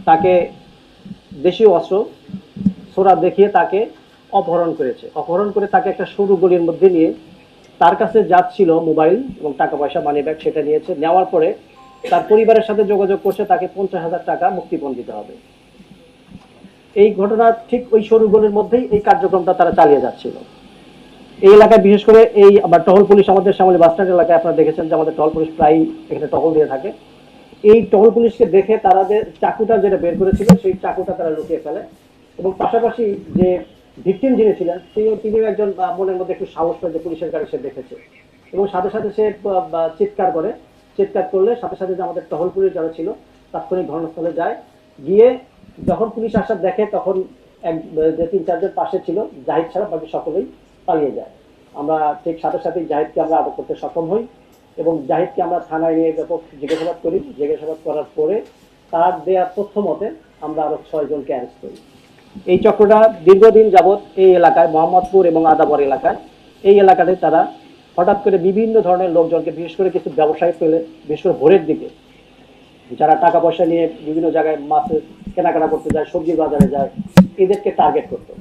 তাকে দেশীয় অস্ত্র ছোরা দেখিয়ে তাকে অপহরণ করেছে। অপহরণ করে তাকে একটা সরু গলির মধ্যে নিয়ে তার কাছে যা ছিল মোবাইল এবং টাকা পয়সা মানি ব্যাগ সেটা নিয়েছে। নেওয়ার পরে তার পরিবারের সাথে যোগাযোগ করছে, তাকে 50,000 টাকা মুক্তিপণ দিতে হবে। এই ঘটনা ঠিক ওই সরু গলির মধ্যেই এই কার্যক্রমটা তারা চালিয়ে যাচ্ছিল। এই এলাকায় বিশেষ করে এই আবার টহল পুলিশ, আমাদের শ্যামলী বাসস্ট্যান্ড এলাকায় আপনারা দেখেছেন যে আমাদের টহল পুলিশ প্রায় এখানে টহল দিয়ে থাকে। এই টহল পুলিশকে দেখে তারা যে চাকুটা যেটা বের করেছিল সেই চাকুটা তারা লুকিয়ে ফেলে, এবং পাশাপাশি যে ভিকটিম যিনি ছিলেন তিনিও একজন মনের মধ্যে একটু সাহস পায় যে পুলিশের গাড়ি সে দেখেছে, এবং সাথে সাথে সে চিৎকার করে। চিৎকার করলে সাথে সাথে যে আমাদের টহল পুলিশ যারা ছিল তাৎক্ষণিক ঘটনাস্থলে যায়। গিয়ে যখন পুলিশ আসার দেখে তখন এক যে 3-4 জন পাশে ছিল জাহিদ ছাড়া বাকি সকলেই পালিয়ে যায়। আমরা ঠিক সাথে সাথেই জাহিদকে আমরা আটক করতে সক্ষম হই, এবং জাহিদকে আমরা থানায় নিয়ে ব্যাপক জিজ্ঞাসাবাদ করি। জিজ্ঞাসাবাদ করার পরে তার দেয়া তথ্য মতে আমরা আরো 6 জনকে অ্যারেস্ট করি। এই চক্রটা দীর্ঘদিন যাবৎ এই এলাকায় মোহাম্মদপুর এবং আদাবর এলাকায় এই এলাকাতে তারা হঠাৎ করে বিভিন্ন ধরনের লোকজনকে, বিশেষ করে কিছু ব্যবসায়ী পেলে, বিশেষ করে ভোরের দিকে যারা টাকা পয়সা নিয়ে বিভিন্ন জায়গায় মাছ কেনাকাটা করতে যায়, সবজির বাজারে যায়, এদেরকে টার্গেট করতো।